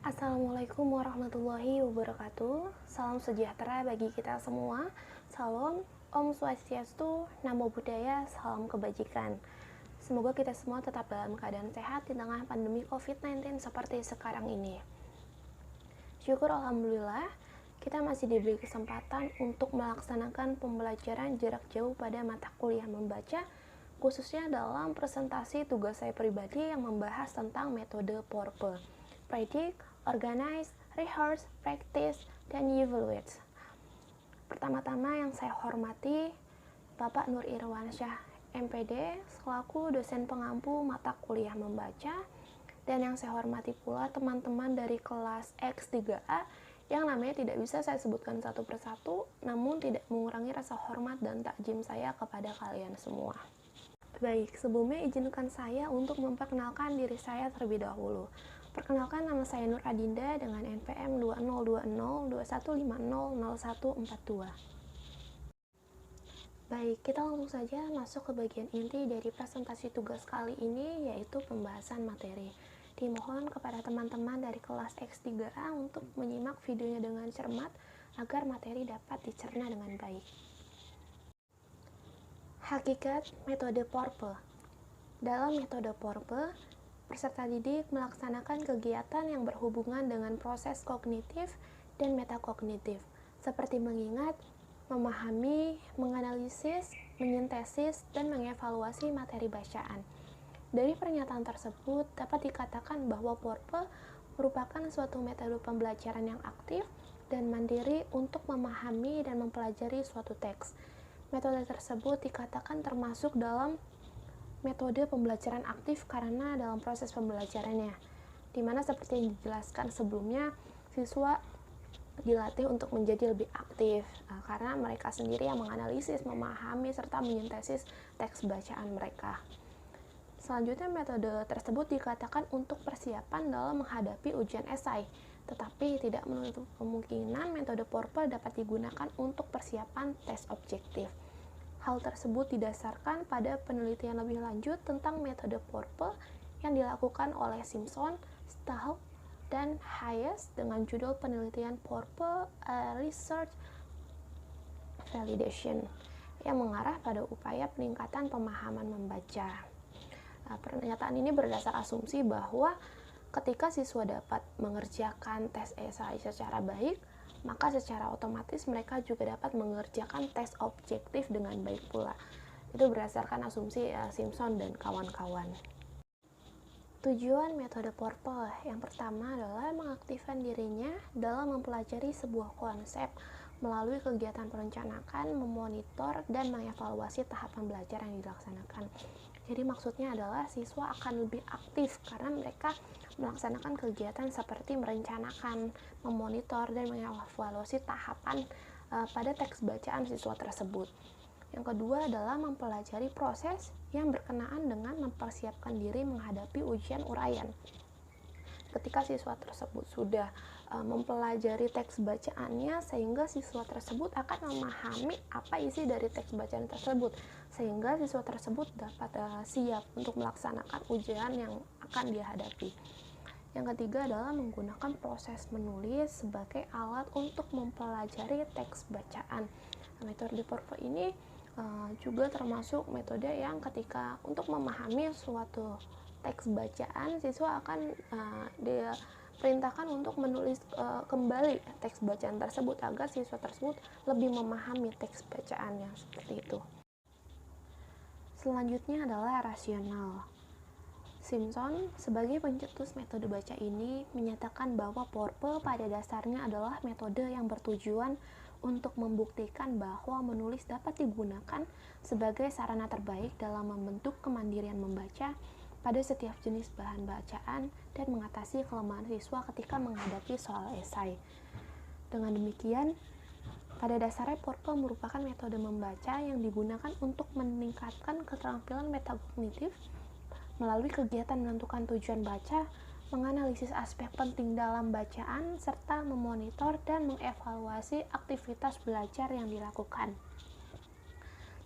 Assalamualaikum warahmatullahi wabarakatuh. Salam sejahtera bagi kita semua. Salam, Om Swastiastu, Namo Buddhaya, salam kebajikan. Semoga kita semua tetap dalam keadaan sehat di tengah pandemi COVID-19 seperti sekarang ini. Syukur Alhamdulillah, kita masih diberi kesempatan untuk melaksanakan pembelajaran jarak jauh pada mata kuliah membaca, khususnya dalam presentasi tugas saya pribadi yang membahas tentang metode PORPE. Predict, Organize, Rehearse, Practice, dan Evaluate. Pertama-tama yang saya hormati Bapak Nur Irwansyah, MPD, selaku dosen pengampu mata kuliah membaca, dan yang saya hormati pula teman-teman dari kelas X3A yang namanya tidak bisa saya sebutkan satu persatu, namun tidak mengurangi rasa hormat dan takjim saya kepada kalian semua. Baik, sebelumnya izinkan saya untuk memperkenalkan diri saya terlebih dahulu. Perkenalkan, nama saya Nur Adinda dengan NPM 202021500142. Baik, kita langsung saja masuk ke bagian inti dari presentasi tugas kali ini, yaitu pembahasan materi. Dimohon kepada teman-teman dari kelas X3A untuk menyimak videonya dengan cermat agar materi dapat dicerna dengan baik. Hakikat metode PORPE. Dalam metode PORPE, peserta didik melaksanakan kegiatan yang berhubungan dengan proses kognitif dan metakognitif, seperti mengingat, memahami, menganalisis, menyintesis, dan mengevaluasi materi bacaan. Dari pernyataan tersebut, dapat dikatakan bahwa PORPE merupakan suatu metode pembelajaran yang aktif dan mandiri untuk memahami dan mempelajari suatu teks. Metode tersebut dikatakan termasuk dalam metode pembelajaran aktif karena dalam proses pembelajarannya, dimana seperti yang dijelaskan sebelumnya, siswa dilatih untuk menjadi lebih aktif karena mereka sendiri yang menganalisis, memahami, serta menyintesis teks bacaan mereka. Selanjutnya, metode tersebut dikatakan untuk persiapan dalam menghadapi ujian esai, tetapi tidak menutup kemungkinan metode PORPE dapat digunakan untuk persiapan tes objektif. Hal tersebut didasarkan pada penelitian lebih lanjut tentang metode PORPE yang dilakukan oleh Simpson, Stahl, dan Hayes dengan judul penelitian PORPE Research Validation yang mengarah pada upaya peningkatan pemahaman membaca. Pernyataan ini berdasar asumsi bahwa ketika siswa dapat mengerjakan tes esai secara baik, maka secara otomatis mereka juga dapat mengerjakan tes objektif dengan baik pula. Itu berdasarkan asumsi Simpson dan kawan-kawan. Tujuan metode PORPE yang pertama adalah mengaktifkan dirinya dalam mempelajari sebuah konsep melalui kegiatan perencanaan, memonitor, dan mengevaluasi tahapan belajar yang dilaksanakan. Jadi maksudnya adalah siswa akan lebih aktif karena mereka melaksanakan kegiatan seperti merencanakan, memonitor, dan mengevaluasi tahapan pada teks bacaan siswa tersebut. Yang kedua adalah mempelajari proses yang berkenaan dengan mempersiapkan diri menghadapi ujian uraian. Ketika siswa tersebut sudah mempelajari teks bacaannya, sehingga siswa tersebut akan memahami apa isi dari teks bacaan tersebut, sehingga siswa tersebut dapat siap untuk melaksanakan ujian yang akan dihadapi. Yang ketiga adalah menggunakan proses menulis sebagai alat untuk mempelajari teks bacaan. Metode PORPE ini juga termasuk metode yang ketika untuk memahami suatu teks bacaan, siswa akan diperintahkan untuk menulis kembali teks bacaan tersebut agar siswa tersebut lebih memahami teks bacaannya, seperti itu. Selanjutnya adalah rasional. Simpson sebagai pencetus metode baca ini menyatakan bahwa PORPE pada dasarnya adalah metode yang bertujuan untuk membuktikan bahwa menulis dapat digunakan sebagai sarana terbaik dalam membentuk kemandirian membaca pada setiap jenis bahan bacaan dan mengatasi kelemahan siswa ketika menghadapi soal esai. Dengan demikian, pada dasarnya PORPE merupakan metode membaca yang digunakan untuk meningkatkan keterampilan metakognitif melalui kegiatan menentukan tujuan baca, menganalisis aspek penting dalam bacaan, serta memonitor dan mengevaluasi aktivitas belajar yang dilakukan.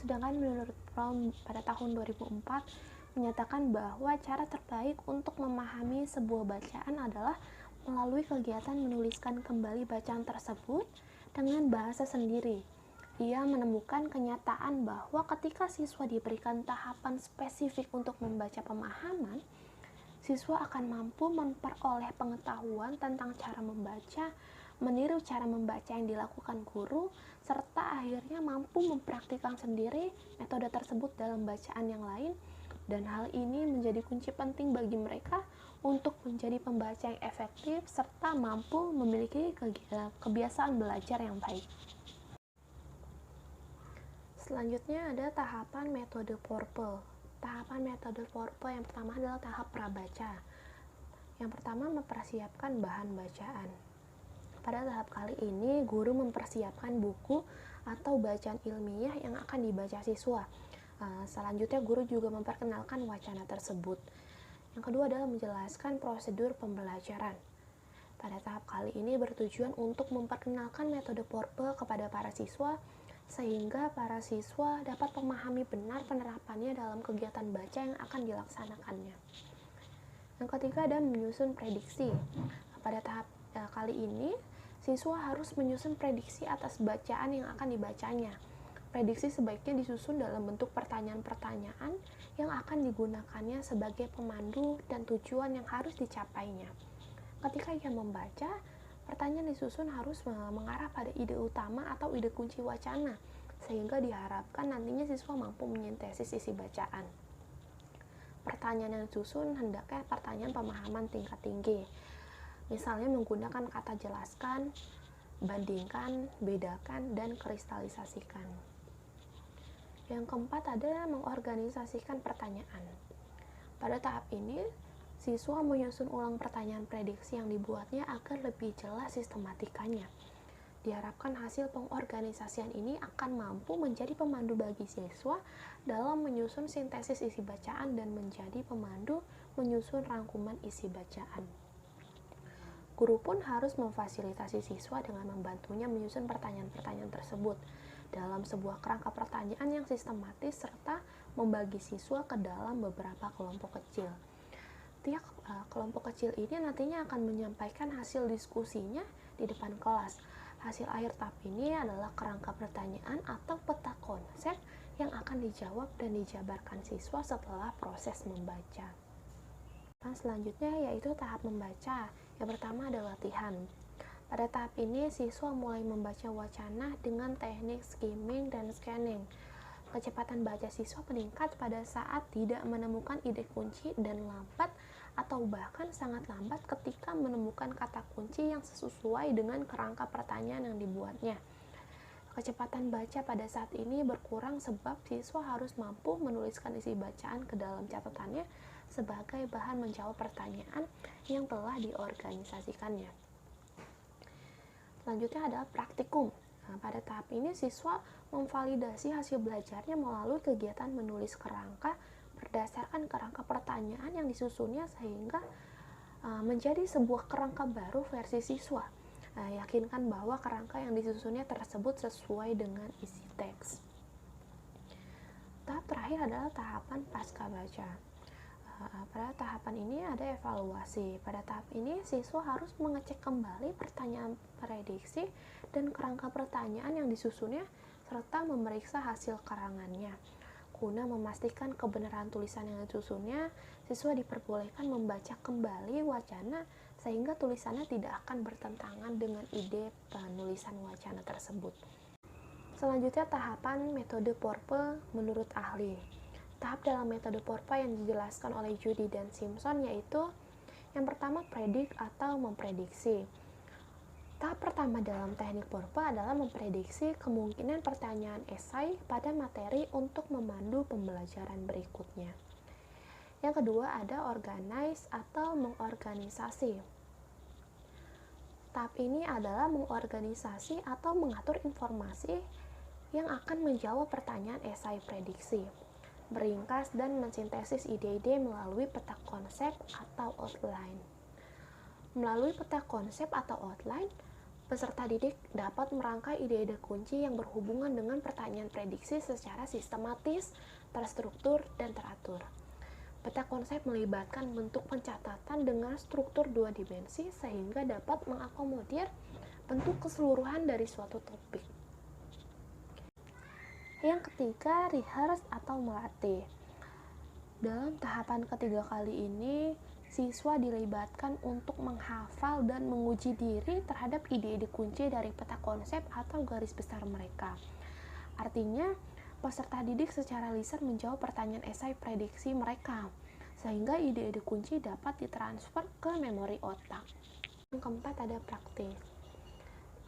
Sedangkan menurut Brown pada tahun 2004 menyatakan bahwa cara terbaik untuk memahami sebuah bacaan adalah melalui kegiatan menuliskan kembali bacaan tersebut dengan bahasa sendiri. Ia menemukan kenyataan bahwa ketika siswa diberikan tahapan spesifik untuk membaca pemahaman, siswa akan mampu memperoleh pengetahuan tentang cara membaca, meniru cara membaca yang dilakukan guru, serta akhirnya mampu mempraktikkan sendiri metode tersebut dalam bacaan yang lain, dan hal ini menjadi kunci penting bagi mereka untuk menjadi pembaca yang efektif serta mampu memiliki kebiasaan belajar yang baik. Selanjutnya ada tahapan metode Porpe. Tahapan metode Porpe yang pertama adalah tahap prabaca. Yang pertama, mempersiapkan bahan bacaan. Pada tahap kali ini, guru mempersiapkan buku atau bacaan ilmiah yang akan dibaca siswa. Selanjutnya, guru juga memperkenalkan wacana tersebut. Yang kedua adalah menjelaskan prosedur pembelajaran. Pada tahap kali ini bertujuan untuk memperkenalkan metode Porpe kepada para siswa, sehingga para siswa dapat memahami benar penerapannya dalam kegiatan baca yang akan dilaksanakannya. Yang ketiga ada menyusun prediksi. Pada tahap kali ini, siswa harus menyusun prediksi atas bacaan yang akan dibacanya. Prediksi sebaiknya disusun dalam bentuk pertanyaan-pertanyaan yang akan digunakannya sebagai pemandu dan tujuan yang harus dicapainya. Ketika ia membaca, pertanyaan disusun harus mengarah pada ide utama atau ide kunci wacana, sehingga diharapkan nantinya siswa mampu menyintesis isi bacaan. Pertanyaan yang disusun hendaknya pertanyaan pemahaman tingkat tinggi, misalnya menggunakan kata jelaskan, bandingkan, bedakan, dan kristalisasikan. Yang keempat ada mengorganisasikan pertanyaan. Pada tahap ini, siswa menyusun ulang pertanyaan prediksi yang dibuatnya agar lebih jelas sistematikanya. Diharapkan hasil pengorganisasian ini akan mampu menjadi pemandu bagi siswa dalam menyusun sintesis isi bacaan dan menjadi pemandu menyusun rangkuman isi bacaan. Guru pun harus memfasilitasi siswa dengan membantunya menyusun pertanyaan-pertanyaan tersebut dalam sebuah kerangka pertanyaan yang sistematis serta membagi siswa ke dalam beberapa kelompok kecil. Tiap kelompok kecil ini nantinya akan menyampaikan hasil diskusinya di depan kelas. Hasil akhir tahap ini adalah kerangka pertanyaan atau peta konsep yang akan dijawab dan dijabarkan siswa setelah proses membaca. Selanjutnya yaitu tahap membaca. Yang pertama adalah latihan. Pada tahap ini, siswa mulai membaca wacana dengan teknik skimming dan scanning. Kecepatan baca siswa meningkat pada saat tidak menemukan ide kunci dan lambat atau bahkan sangat lambat ketika menemukan kata kunci yang sesuai dengan kerangka pertanyaan yang dibuatnya. Kecepatan baca pada saat ini berkurang sebab siswa harus mampu menuliskan isi bacaan ke dalam catatannya sebagai bahan menjawab pertanyaan yang telah diorganisasikannya. Selanjutnya adalah praktikum. Pada tahap ini siswa memvalidasi hasil belajarnya melalui kegiatan menulis kerangka berdasarkan kerangka pertanyaan yang disusunnya sehingga menjadi sebuah kerangka baru versi siswa. Yakinkan bahwa kerangka yang disusunnya tersebut sesuai dengan isi teks. Tahap terakhir adalah tahapan pasca baca. Pada tahapan ini ada evaluasi. Pada tahap ini siswa harus mengecek kembali pertanyaan prediksi dan kerangka pertanyaan yang disusunnya serta memeriksa hasil karangannya. Guna memastikan kebenaran tulisan yang disusunnya, siswa diperbolehkan membaca kembali wacana sehingga tulisannya tidak akan bertentangan dengan ide penulisan wacana tersebut. Selanjutnya tahapan metode Porpe menurut ahli. Tahap dalam metode Porpe yang dijelaskan oleh Judy dan Simpson yaitu yang pertama predik atau memprediksi. Tahap pertama dalam teknik Porpe adalah memprediksi kemungkinan pertanyaan esai pada materi untuk memandu pembelajaran berikutnya. Yang kedua ada organize atau mengorganisasi. Tahap ini adalah mengorganisasi atau mengatur informasi yang akan menjawab pertanyaan esai prediksi, meringkas dan mensintesis ide-ide melalui peta konsep atau outline. Melalui peta konsep atau outline, peserta didik dapat merangkai ide-ide kunci yang berhubungan dengan pertanyaan prediksi secara sistematis, terstruktur, dan teratur. Peta konsep melibatkan bentuk pencatatan dengan struktur dua dimensi sehingga dapat mengakomodir bentuk keseluruhan dari suatu topik. Yang ketiga, rehearse atau melatih. Dalam tahapan ketiga kali ini, siswa dilibatkan untuk menghafal dan menguji diri terhadap ide-ide kunci dari peta konsep atau garis besar mereka. Artinya, peserta didik secara lisan menjawab pertanyaan esai prediksi mereka, sehingga ide-ide kunci dapat ditransfer ke memori otak. Yang keempat ada praktis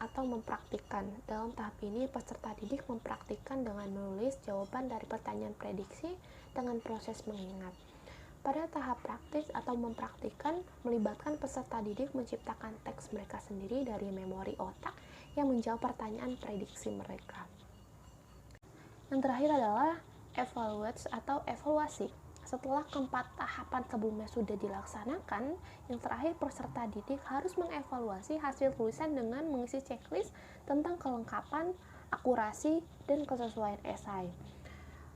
atau mempraktikkan. Dalam tahap ini, peserta didik mempraktikkan dengan menulis jawaban dari pertanyaan prediksi dengan proses mengingat. Pada tahap praktis atau mempraktikkan, melibatkan peserta didik menciptakan teks mereka sendiri dari memori otak yang menjawab pertanyaan prediksi mereka. Yang terakhir adalah evaluate atau evaluasi. Setelah keempat tahapan sebelumnya sudah dilaksanakan, yang terakhir peserta didik harus mengevaluasi hasil tulisan dengan mengisi checklist tentang kelengkapan, akurasi, dan kesesuaian esai.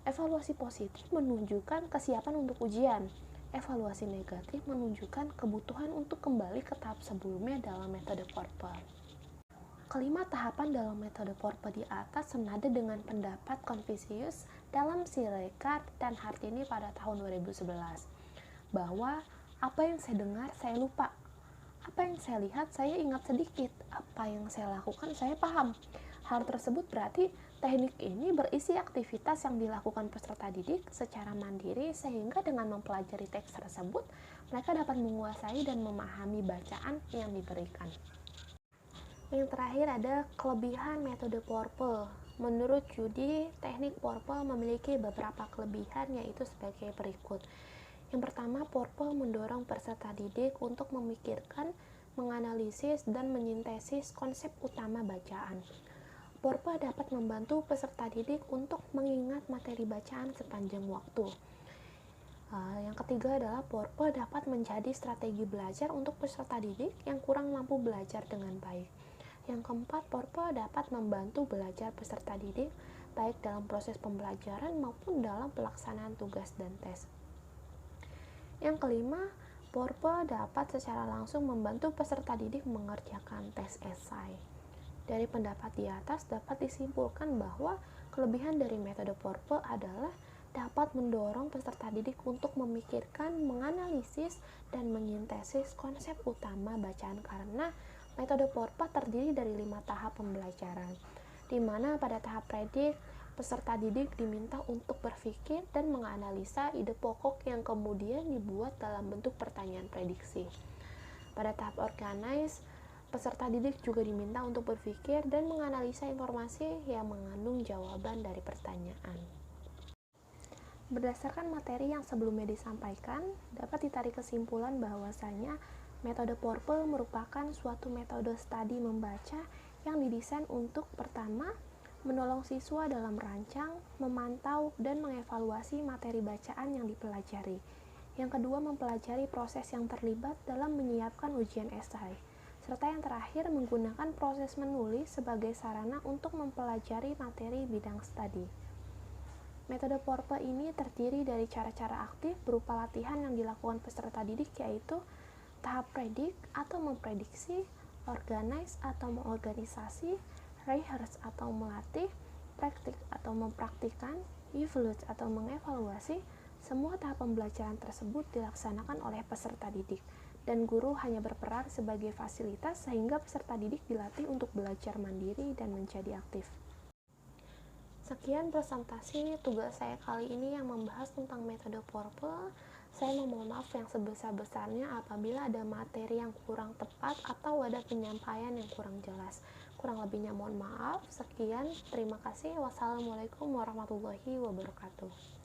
Evaluasi positif menunjukkan kesiapan untuk ujian. Evaluasi negatif menunjukkan kebutuhan untuk kembali ke tahap sebelumnya dalam metode Porper. Kelima tahapan dalam metode Porper di atas senada dengan pendapat Confucius dalam Sirekar dan Hartini pada tahun 2011, bahwa apa yang saya dengar saya lupa, apa yang saya lihat saya ingat sedikit, apa yang saya lakukan saya paham. Hal tersebut berarti teknik ini berisi aktivitas yang dilakukan peserta didik secara mandiri sehingga dengan mempelajari teks tersebut mereka dapat menguasai dan memahami bacaan yang diberikan. Yang terakhir ada kelebihan metode Porper. Menurut Judy, teknik Porper memiliki beberapa kelebihan yaitu sebagai berikut. Yang pertama, Porper mendorong peserta didik untuk memikirkan, menganalisis, dan menyintesis konsep utama bacaan. Porper dapat membantu peserta didik untuk mengingat materi bacaan sepanjang waktu. Yang ketiga adalah Porper dapat menjadi strategi belajar untuk peserta didik yang kurang mampu belajar dengan baik. Yang keempat, Porper dapat membantu belajar peserta didik baik dalam proses pembelajaran maupun dalam pelaksanaan tugas dan tes. Yang kelima, Porper dapat secara langsung membantu peserta didik mengerjakan tes esai. Dari pendapat di atas dapat disimpulkan bahwa kelebihan dari metode Porper adalah dapat mendorong peserta didik untuk memikirkan, menganalisis, dan menyintesis konsep utama bacaan karena metode Porper terdiri dari 5 tahap pembelajaran, di mana pada tahap predik, peserta didik diminta untuk berpikir dan menganalisa ide pokok yang kemudian dibuat dalam bentuk pertanyaan prediksi. Pada tahap organize, peserta didik juga diminta untuk berpikir dan menganalisa informasi yang mengandung jawaban dari pertanyaan. Berdasarkan materi yang sebelumnya disampaikan, dapat ditarik kesimpulan bahwasanya metode Porper merupakan suatu metode studi membaca yang didesain untuk pertama, menolong siswa dalam merancang, memantau, dan mengevaluasi materi bacaan yang dipelajari. Yang kedua, mempelajari proses yang terlibat dalam menyiapkan ujian esai. Serta yang terakhir, menggunakan proses menulis sebagai sarana untuk mempelajari materi bidang studi. Metode Porper ini terdiri dari cara-cara aktif berupa latihan yang dilakukan peserta didik yaitu tahap predik atau memprediksi, organize atau mengorganisasi, rehearse atau melatih, praktik atau mempraktikkan, evaluate atau mengevaluasi. Semua tahap pembelajaran tersebut dilaksanakan oleh peserta didik dan guru hanya berperan sebagai fasilitas sehingga peserta didik dilatih untuk belajar mandiri dan menjadi aktif. Sekian presentasi tugas saya kali ini yang membahas tentang metode Porper. Saya memohon maaf yang sebesar-besarnya apabila ada materi yang kurang tepat atau ada penyampaian yang kurang jelas. Kurang lebihnya mohon maaf. Sekian, terima kasih. Wassalamualaikum warahmatullahi wabarakatuh.